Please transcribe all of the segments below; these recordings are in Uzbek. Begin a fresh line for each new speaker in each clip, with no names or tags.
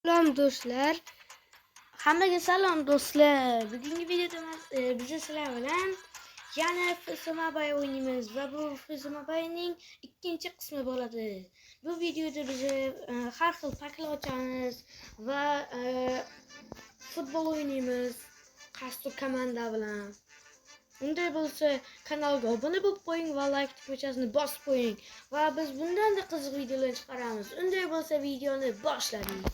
Salom do'stlar.
Hammaga salom do'stlar. Bugungi videoda biz sizlar bilan yana FSMobile o'ynaymiz va bu FSMobilening ikkinchi qismi bo'ladi. Bu videoda biz har xil paklar ochamiz va futbol o'ynaymiz qaysi komanda bilan. Unday bo'lsa kanalga obuna bo'lib qo'ying va like tugmachasini bosib qo'ying va biz bundan-da qiziq videolar chiqaramiz. Unday bo'lsa videoni boshladik.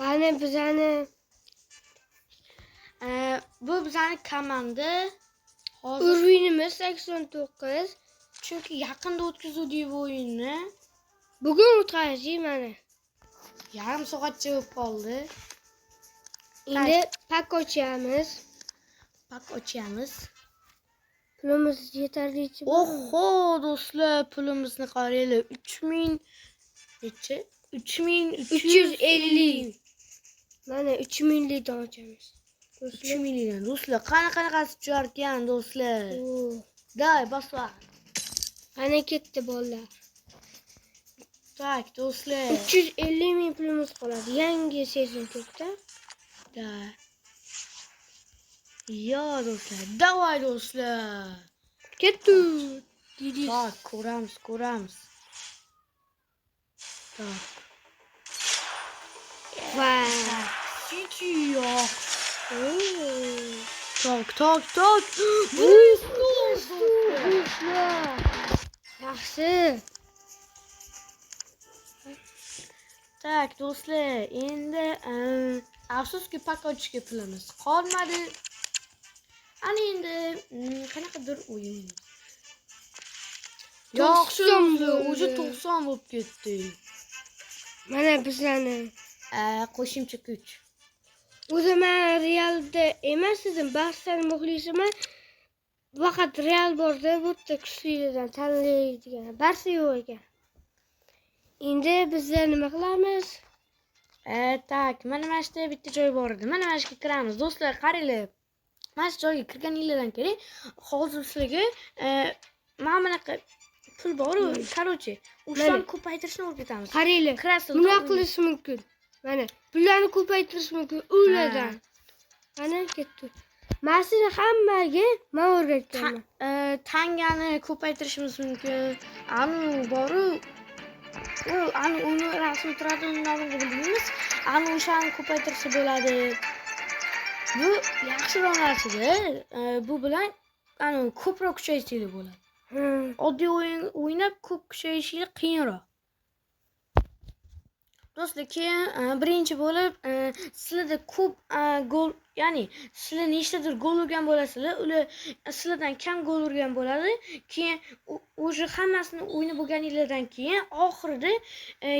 Qani bizani
Bu bizning komanda.
o'yinimiz 89.
Chunki yaqinda o'tkazdik bu o'yinni.
Bugun o'tkazdik mana.
Yarim soatcha bo'lib qoldi.
Endi pak ochamiz. Pulimiz yetarlicha.
Oho do'stlar, pulimizni qaranglar. 3000 necha? 3350.
Mana 3000 dan ochamiz.
3000 dan do'stlar. Qanaqasi tushar ekan do'stlar. Day bosla.
Qani ketdi bolalar.
Tak do'stlar.
350 ming pulimiz qoladi. Yangi sezon ketdi.
Da. Yo do'stlar, davay do'stlar.
Ketdi.
Tak, ko'ramiz. Tak.
Va.
Yo'q. Tak.
Do'stlar. Yaxshi.
Tak do'stlar, endi afsuski pak ochishga pulimiz qolmadi. Ana endi qanaqadir o'yin. Yaxshi, o'zi 90 bo'lib ketdi.
Mana bizlarni
Qo'shimcha kuch.
o'zi men Realda emas edim, Barsaning muxlisiman. Faqat Real borda bu yerda kuchlilardan tanlaydigan. Barsa yo'q ekan. Endi bizlar nima qilamiz?
Tak, mana mana shu bitta joy bor edi. Mana mana shuga kiramiz. Do'stlar, qaranglar. Mana shu joyga kirganinglardan keyin hozir sizlarga mana bunaqa pul bor-ku, короче, o'shani ko'paytirishni o'rgatamiz.
Qaranglar. Nima qilish mumkin? Mana pullarni ko'paytirish mumkin ulardan. Mana ketdi. Men sizni hammaga men o'rgatganman.
Tangani ko'paytirishimiz mumkin. Anu boru uni rasmi turadi, uni nomini bilmaymiz. O'shani ko'paytirsa bo'ladi. Bu yaxshiroq narsa-da. Bu bilan ko'proq kuchaytirsa bo'ladi. Oddiy o'yin o'ynab ko'p kuchayishga qiyinroq. Do'stlar, keyin birinchi bo'lib sizlarda ko'p gol, ya'ni sizlar nechtadir gol urgan bo'lasizlar, ular sizlardan kam gol urgan bo'ladi. Keyin o'sha hammasini o'ynab bo'lganinglardan keyin oxirida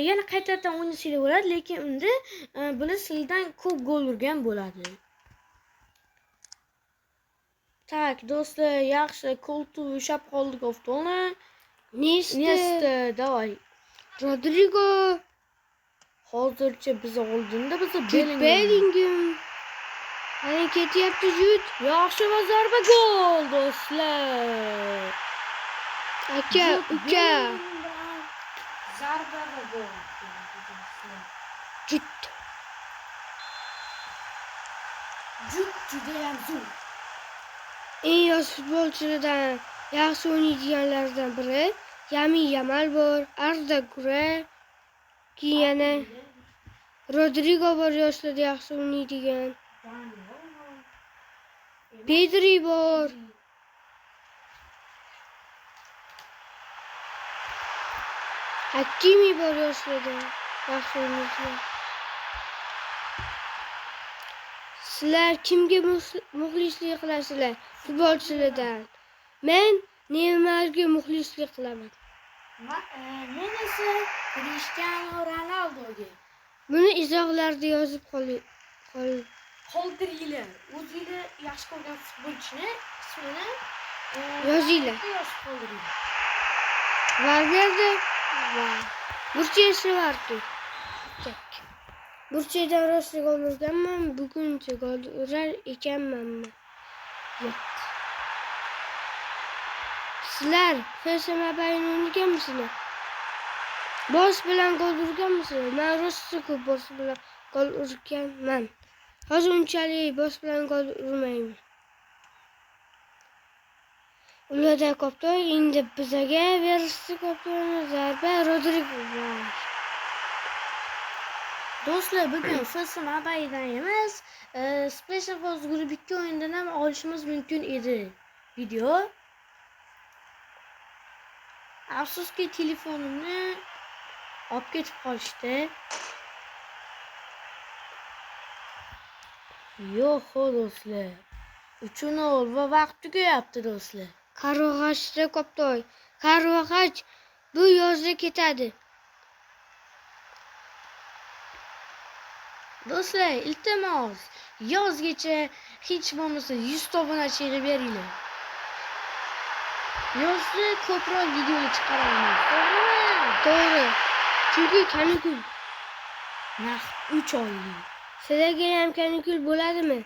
yana qaytadan o'ynasanglar bo'ladi, lekin unda bular sizlardan ko'p gol urgan bo'ladi. Tak do'stlar, yaxshi qo'ltu ushlab qoldik oftona. Nesta, davay.
Rodrigo
Hozircha biz oldinda biz
Bellingham. Ana ketyapti Jud.
Yaxshi va zarba gol do'stlar.
Aka, uka.
Zarba va gol.
Jud
juda ham zo'r.
Eng yosh futbolchilardan yaxshi o'ynaydiganlardan biri Yamin Yamal bor, Arda Güler, keyin yana Rodrigo bor, yoshlarda yaxshi o'ynaydigan. Pedri bor. Hakimi bor, yoshlarda yaxshi o'ynaydigan. Sizlar kimga muxlislik qilasizlar futbolchilardan? Men Neymarga muxlislik qilaman.
Men esa Cristiano Ronaldoga.
Buni izohlarda yozib
qoldiringlar. O'zingizlar yaxshi ko'rgan futbolchini ismini
yozinglar.
Yozib qoldiringlar.
Valverde va Burchesi vardi. Burchedan rost gol urganman, buguncha gol urar ekanmanmi? Yo'q. Sizlar FSMobile'ni o'ynaganmisizlar? Bosh bilan gol urganmisiz? Men rosti ko'p bosh bilan gol urganman. Hozir unchalik bosh bilan gol urmayman. Ularda kaptan endi bizga berishdi kaptan zarba Rodrigo.
Do'stlar, bugun FSM Abaydan emas, Special Force Group 2 o'yinidan ham olishimiz mumkin edi video. Afsuski telefonimni olib ketib qolishdi. Yo'q, do'stlar. 3-0 va vaqt tugayapti do'stlar.
Qarg'ashda kaptan. Qarg'ash bu yozda ketadi.
Do'stlar, iltimos, yozgacha hech bo'lmasa 100 ta obunachiga beringlar. Yozda ko'proq video chiqaramiz. To'g'rimi?
To'g'ri. Chunki kanikul.
Naq 3 oylik.
Sizlarga ham kanikul bo'ladimi?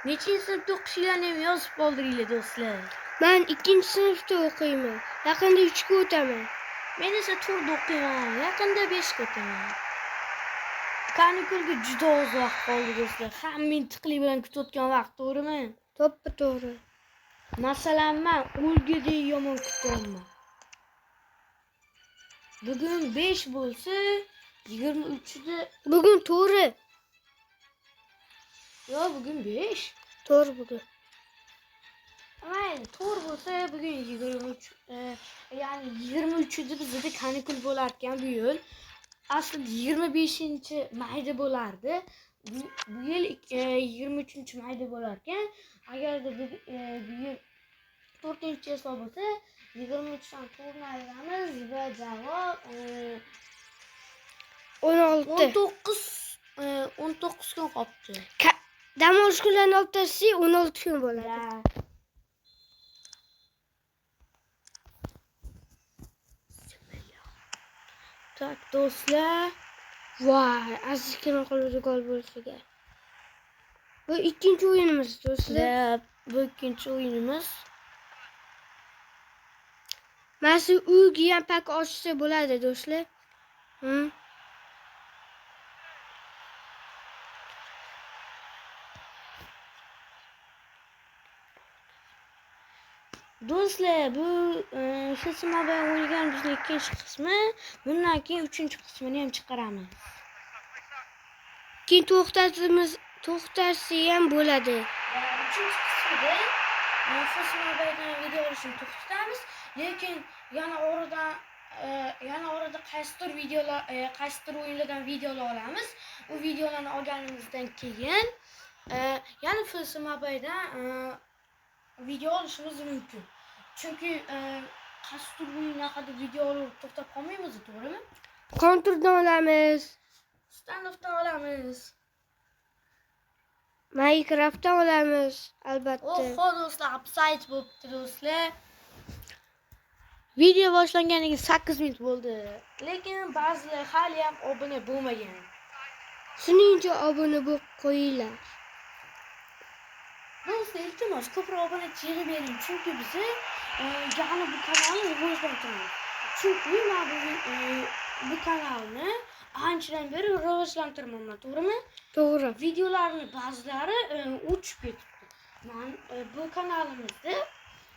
Nechinchi sinfda o'qishinglarni ham yozib qoldiringlar do'stlar.
Men 2-sinfda o'qiyman. Yaqinda 3ga o'taman.
Men esa 4da o'qiyman. Yaqinda 5ga o'taman. Kanikulga juda oz vaqt qoldi do'stlar. Hamma intiqlik bilan kutayotgan vaqt, to'g'rimi?
To'ppa to'g'ri.
Masalan, men o'lgudek yomon kutyapman. Bugun 5 bo'lsa, 23da
Bugun to'g'ri.
yo bugun 5.
To'g'ri bugun.
Mayli, to'g'ri bo'lsa bugun 23, ya'ni 23da bizda kanikul bo'lar ekan bu yil. Aslida 25-mayda bo'lardi. Bu yil 23-mayda bo'lar ekan. Agarda bu yil 4-iyul bo'lsa 23dan 4ni ayiramiz va javob
16.
19 kun qolibdi.
Dam olish kunlarini olib tashlasak 16 kun bo'ladi.
Tak do'stlar,
Voy, azizgina qoldi gol bo'lishiga. Bu ikkinchi o'yinimiz do'stlar.
bu ikkinchi o'yinimiz.
Mana shu uyga ham pak ochsa bo'ladi do'stlar.
Do'stlar, bu FSM bilan o'ynagan bizning ikkinchi qismi. Bundan keyin 3-qismini ham chiqaramiz.
Keyin to'xtatsa ham bo'ladi.
3-qismida FSM bilan video olishni to'xtatamiz, lekin yana orada qaysidir videolar, qaysidir o'yinlardan videolar olamiz. U videolarni olganimizdan keyin yana FSM bilan video olishimiz mumkin. Chunki qaysidir o'yinlarda video olib to'xtab qolmaymiz, to'g'rimi?
Kontrdan olamiz.
Standoffdan olamiz.
Minecraftdan olamiz, albatta.
Oho do'stlar, upside bo'libdi do'stlar. Video boshlanganiga 8 minut bo'ldi. Lekin ba'zilar hali ham obuna bo'lmagan.
Shuning uchun obuna bo'lib qo'yinglar.
Do'stlar, iltimos ko'proq obunachiga bering, chunki biz yana bu kanalni rivojlantiramiz. Chunki men bu kanalni anchadan beri rivojlantirmoqman, to'g'rimi?
To'g'ri.
Videolarni ba'zilari o'chib ketibdi. Men bu kanalimizda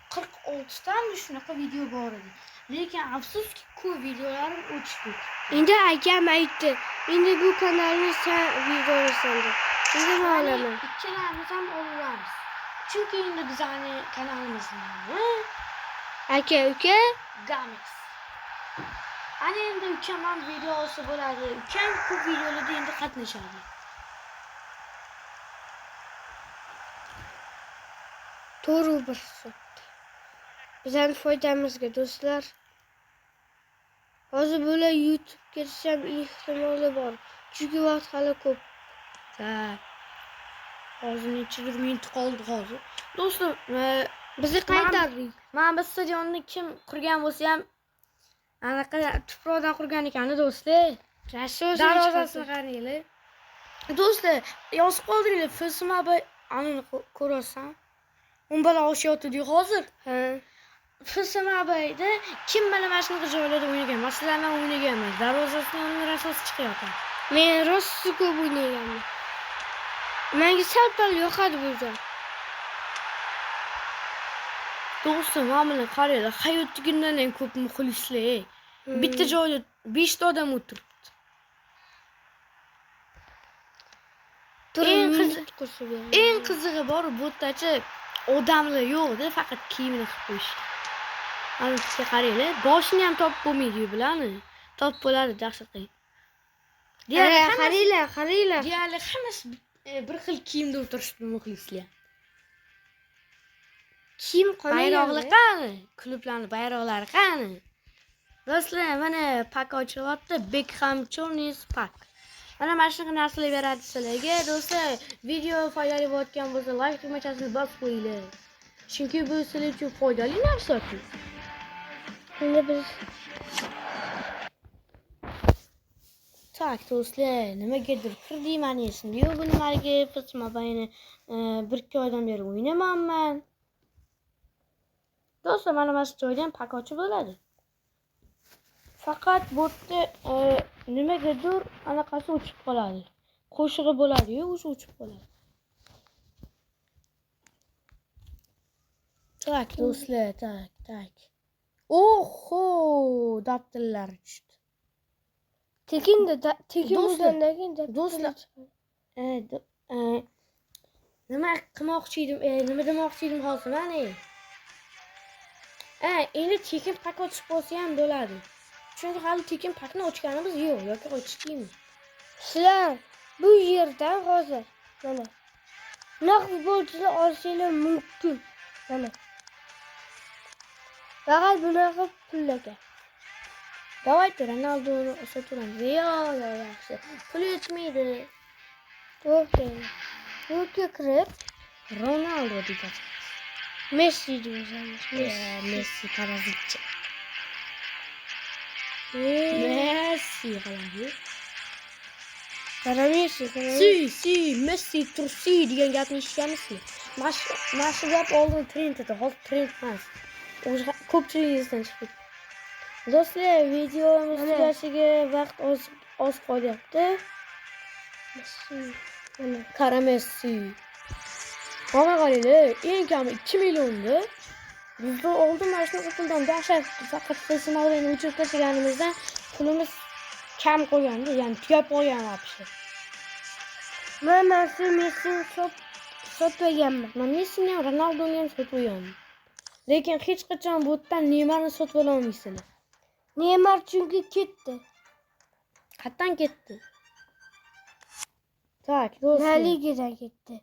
46 ta shunaqa video bor edi. Lekin afsuski ko'p videolarim o'chib ketdi.
Endi akam aytdi. Endi bu kanalni sen videolasan deb. Endi men olaman.
Ikkalamiz ham olamiz. Chunki endi bizning kanalimizning nomi
Aka, uka,
Gamex. Ana endi ukam ham video olsa bo'ladi. Ukam ko'p videolarda endi qatnashadi.
to'g'ri bir so'z. Bizning foydamizga do'stlar. Hozir bular YouTube ketisham ehtimoli bor. Chunki vaqt hali ko'p.
Hozir nechidir minut qoldi hozir. Do'stlar,
bizni qaytardik.
Men bu stadionni kim qurgan bo'lsa ham anaqa tuproqdan qurgan ekan do'stlar. Darvozasini qaranglar. Do'stlar, yozib qoldiringlar. FSM anini ko'rasan. 10 bola oshyapti hozir.
Ha.
FSMA'da kim mana mana shunaqa joylarda o'ynagan? Masalan, men o'ynaganman. Darvozasidan o'nlar asosi chiqyapti.
Men rosti ko'p o'ynaganman. Menga sal-pal yoqadi bu joy.
Do'stim, mana qaranglar, hayotdagidan ham ko'p muxlislar. Bitta joyda 5 ta odam o'tiribdi. Eng qizig'i bor, bu yerdachi odamlar yo'q-da, faqat kiyimini qilib qo'yishgan. Mana sizga qaranglar, boshini ham topib bo'lmaydi bilani. Top bo'ladi, dahshat qiyin.
Qaranglar.
Deyarli hammasi bir xil kiyimda o'tirishdi muxlislar.
Kiyim
Bayroqlar qani? Klublarning bayroqlari qani? Do'stlar, mana pak ochilyapti. Beckham Jones pak. Mana shunaqa narsalar beradi sizlarga. Do'stlar, video foydali bo'layotgan bo'lsa, like tugmachasini bosib qo'yinglar. Chunki bu sizlar uchun foydali narsa-ku.
Endi biz
Tak, do'stlar, nimagadir kirdiyman esimda yo'q bu nimaga FSMA'ni 1-2 oydan beri o'ynamayman. Do'stlar, mana shu joydan pak ochib bo'ladi. Faqat bu yerda nimagadir anaqasi o'chib qoladi. Qo'shig'i bo'ladi-yu, o'sha o'chib qoladi. Tak, do'stlar, tak. Oho, daftarlar tushdi.
tekin
Do'stlar,
bo'lgandan
do'stlar. Nima qilmoqchi edim? Nima demoqchi edim hozir mana? Endi tekin pak ochib bo'lsa ham bo'ladi. Chunki hali tekin pakni ochganimiz yo'q, yoki ochdikmi?
Sizlar bu yerdan hozir mana naq futbolchilar olishinglar mumkin. Mana. Faqat bunaqa pullarga.
Davaychi Ronaldoni sotamiz. Yo, yaxshi. Pul yetmaydi.
To'g'ri. Yo'lga kirib
Ronaldo deydi.
Messi deymiz.
Messi parazitchi. Messi qaladi.
Messi.
Messi tursi degan gapni eshitganmisiz? Mana shu gap oldin trend edi, hozir trend emas. O'sha ko'pchiligingizdan chiqdi. Do'stlar, videomiz tugashiga vaqt oz qolyapti. Qara Messi. Mana qaranglar, eng kami 2 millionda. Bizda oldin mana shunaqa puldan dahshat, faqat FSMA'ni o'chirib tashlaganimizdan pulimiz kam qolgandi, ya'ni tugab qolgan vaqti.
Men Messini sotmaganman.
Men Messini ham, Ronaldoni ham sotmaganman. Lekin hech qachon bu yerdan Neymarni sotib ola olmaysizlar.
Neymar chunki ketdi.
Qayerdan ketdi? Tak, do'stlar.
La Ligadan ketdi.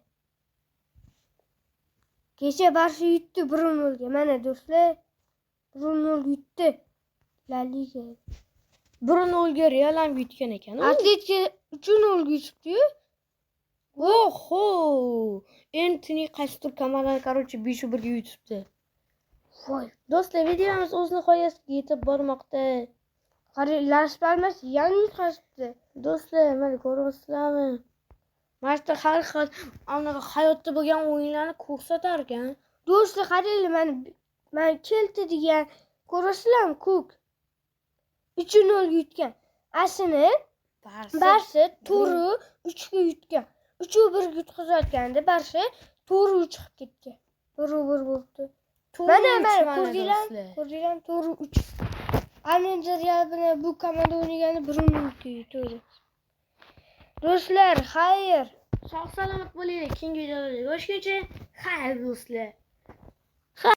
Kecha Barsa yutdi 1-0 ga. Mana do'stlar, 1-0 yutdi. La Liga.
1-0 ga Real ham yutgan ekan.
Atletiko 3-0 ga yutdi-yu.
Oho! Antony qaysidir komandani, короче, 5-1 ga yutibdi.
Voy.
Do'stlar, videomiz o'z nihoyasiga yetib bormoqda.
Las Palmas yana yutqazibdi.
Do'stlar, mana ko'ryapsizlarmi? Mana shu har xil anaqa hayotda bo'lgan o'yinlarni ko'rsatar ekan.
Do'stlar, qaranglar, men keldi degan ko'rasizlarmi? Ko'k 3-0 yutgan. Aslini Barsa to'ri 3 ga yutgan. 3-1 ga yutqazayotganda Barsa to'ri 3 chiqib ketgan. 1-1 bo'ldi. Mana ko'rdinglar, to'ri 3. Ancha Real bilan bu komanda o'ynagani 1-0 yutdi. Do'stlar, xayr.
Sog' salomat bo'linglar. Keyingi videolarda ko'rishguncha, xayr do'stlar.